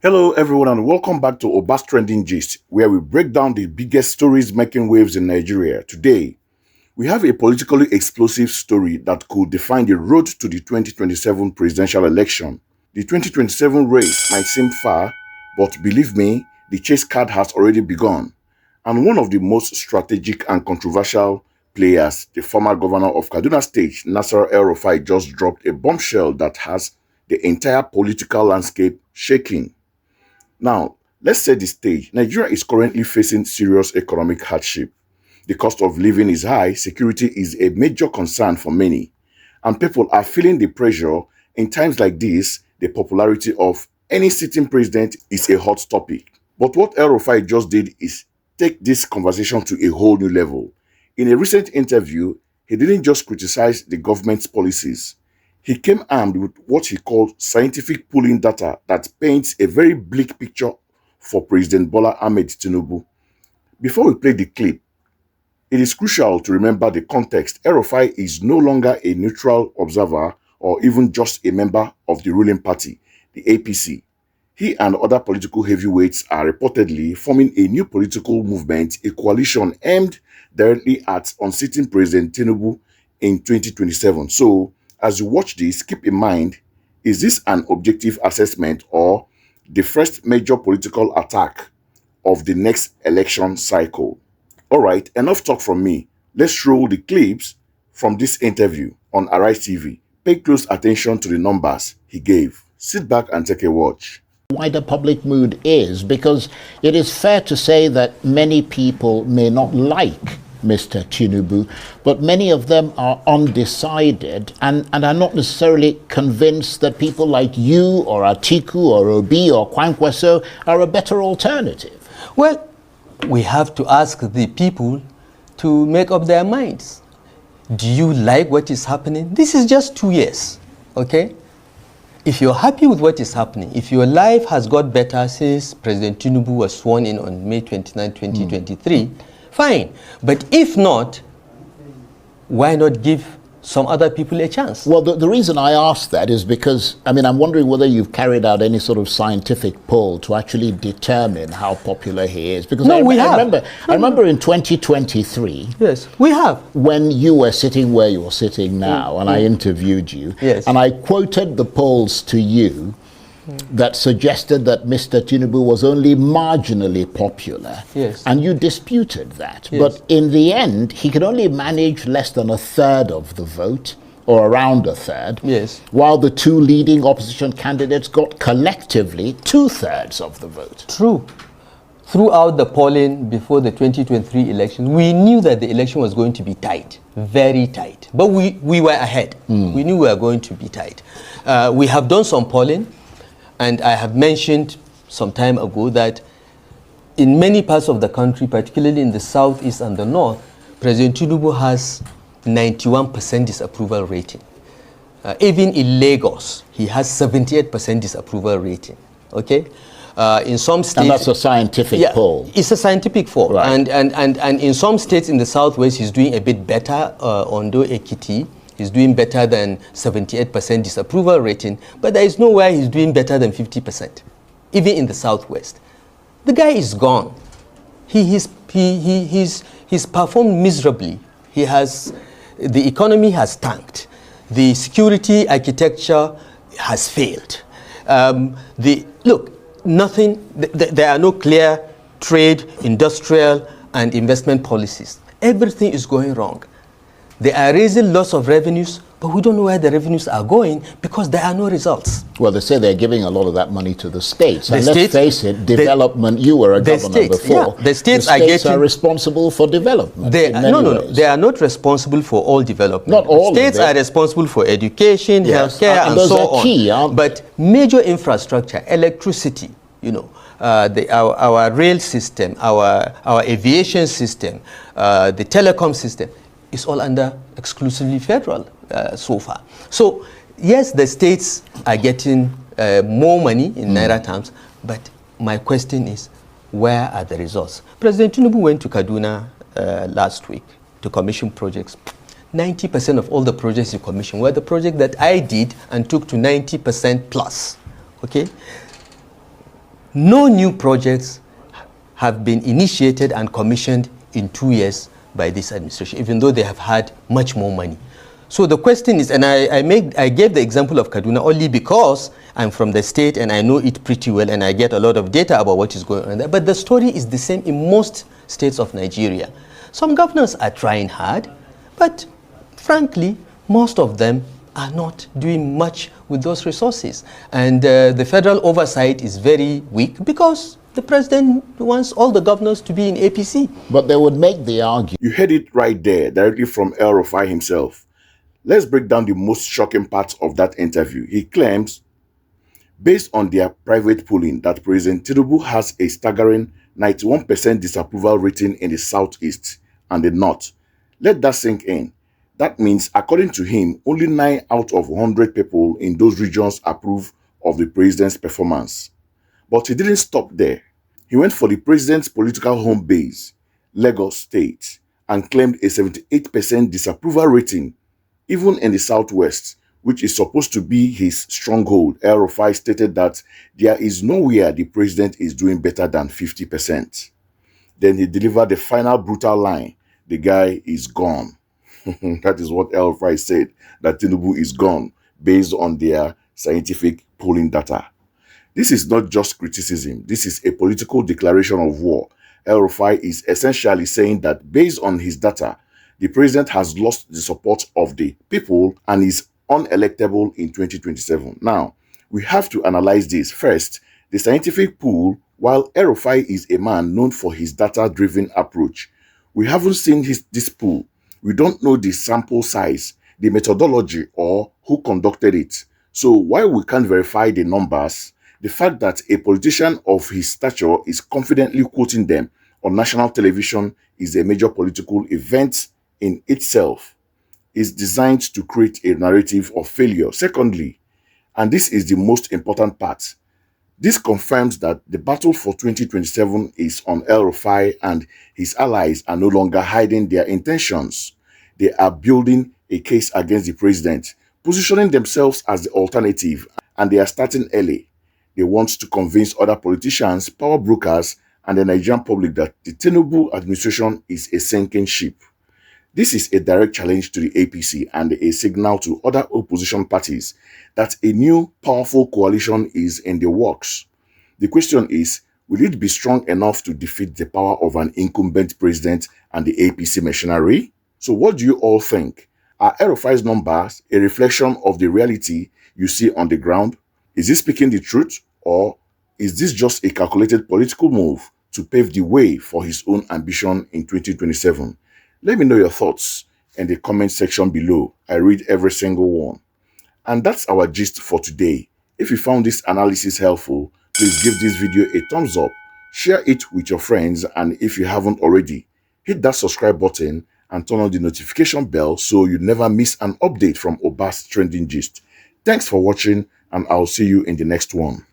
Hello everyone and welcome back to Oba's Trending Gist, where we break down the biggest stories making waves in Nigeria. Today, we have a politically explosive story that could define the road to the 2027 presidential election. The 2027 race might seem far, but believe me, the chase card has already begun. And one of the most strategic and controversial players, the former governor of Kaduna State, Nasir El-Rufai, just dropped a bombshell that has the entire political landscape shaking. Now, let's set the stage. Nigeria is currently facing serious economic hardship. The cost of living is high, security is a major concern for many, and people are feeling the pressure. In times like this, the popularity of any sitting president is a hot topic. But what El-Rufai just did is take this conversation to a whole new level. In a recent interview, he didn't just criticize the government's policies. He came armed with what he called scientific polling data that paints a very bleak picture for President Bola Ahmed Tinubu. Before we play the clip, it is crucial to remember the context. El-Rufai is no longer a neutral observer or even just a member of the ruling party, the APC. He and other political heavyweights are reportedly forming a new political movement, a coalition aimed directly at unseating President Tinubu in 2027. So, as you watch this, keep in mind, is this an objective assessment or the first major political attack of the next election cycle? All right, enough talk from me. Let's roll the clips from this interview on Arise TV. Pay close attention to the numbers he gave. Sit back and take a watch. Wider public mood is, because it is fair to say that many people may not like Mr. Tinubu, but many of them are undecided and are not necessarily convinced that people like you or Atiku or Obi or Kwankwaso are a better alternative. Well, we have to ask the people to make up their minds. Do you like what is happening? This is just 2 years, okay? If you're happy with what is happening, if your life has got better since President Tinubu was sworn in on May 29, 2023, fine. But if not, why not give some other people a chance? Well, the reason I ask that is because, I'm wondering whether you've carried out any sort of scientific poll to actually determine how popular he is. Because no, I remember in 2023. Yes, we have. When you were sitting where you're sitting now, and I interviewed you, yes, and I quoted the polls to you that suggested that Mr. Tinubu was only marginally popular. Yes. And you disputed that. Yes. But in the end, he could only manage less than a third of the vote, or around a third. Yes. While the two leading opposition candidates got collectively 2/3 of the vote. True. Throughout the polling before the 2023 election, we knew that the election was going to be tight, very tight. But we were ahead. We knew we were going to be tight. We have done some polling. And I have mentioned some time ago that in many parts of the country, particularly in the southeast and the north, President Tinubu has 91% disapproval rating. Even in Lagos, he has 78% disapproval rating. Okay, in some states, and that's a scientific poll. It's a scientific poll, right. And in some states in the southwest, he's doing a bit better. Ondo, Ekiti. He's doing better than 78% disapproval rating, but there is nowhere he's doing better than 50%, even in the southwest. The guy is gone. He's performed miserably. The economy has tanked. The security architecture has failed. There are no clear trade, industrial, and investment policies. Everything is going wrong. They are raising lots of revenues, but we don't know where the revenues are going because there are no results. Well, they say they're giving a lot of that money to the states. And let's face it, development, you were a governor before. Yeah, the states are responsible for development. They are not responsible for all development. Not all. States are responsible for education, healthcare, and so on. Key, but major infrastructure, electricity, our rail system, our aviation system, the telecom system, is all under exclusively federal so far. So, yes, the states are getting more money in Naira terms, but my question is, where are the results? President Tinubu went to Kaduna last week to commission projects. 90% of all the projects he commissioned were the project that I did and took to 90% plus. Okay? No new projects have been initiated and commissioned in 2 years by this administration, even though they have had much more money. So the question is, and I gave the example of Kaduna only because I'm from the state and I know it pretty well and I get a lot of data about what is going on there. But the story is the same in most states of Nigeria. Some governors are trying hard, but frankly, most of them are not doing much with those resources. And the federal oversight is very weak because the president wants all the governors to be in APC. But they would make the argument. You heard it right there, directly from El-Rufai himself. Let's break down the most shocking parts of that interview. He claims, based on their private polling, that President Tinubu has a staggering 91% disapproval rating in the southeast and the north. Let that sink in. That means, according to him, only 9 out of 100 people in those regions approve of the president's performance. But he didn't stop there. He went for the president's political home base, Lagos State, and claimed a 78% disapproval rating, even in the southwest, which is supposed to be his stronghold. El-Rufai stated that there is nowhere the president is doing better than 50%. Then he delivered the final brutal line: the guy is gone. That is what El-Rufai said, that Tinubu is gone, based on their scientific polling data. This is not just criticism. This is a political declaration of war. El-Rufai is essentially saying that based on his data, the president has lost the support of the people and is unelectable in 2027. Now, we have to analyze this. First, the scientific pool. While El-Rufai is a man known for his data-driven approach, we haven't seen this pool. We don't know the sample size, the methodology, or who conducted it. So while we can't verify the numbers, the fact that a politician of his stature is confidently quoting them on national television is a major political event in itself. Is designed to create a narrative of failure. Secondly, and this is the most important part, this confirms that the battle for 2027 is on El-Rufai, and his allies are no longer hiding their intentions. They are building a case against the president, positioning themselves as the alternative, and they are starting early. They want to convince other politicians, power brokers, and the Nigerian public that the Tinubu administration is a sinking ship. This is a direct challenge to the APC and a signal to other opposition parties that a new, powerful coalition is in the works. The question is, will it be strong enough to defeat the power of an incumbent president and the APC machinery? So what do you all think? Are El-Rufai's numbers a reflection of the reality you see on the ground? Is he speaking the truth, or is this just a calculated political move to pave the way for his own ambition in 2027? Let me know your thoughts in the comment section below. I read every single one. And that's our gist for today. If you found this analysis helpful, please give this video a thumbs up, share it with your friends, and if you haven't already, hit that subscribe button and turn on the notification bell so you never miss an update from Oba's Trending Gist. Thanks for watching, and I'll see you in the next one.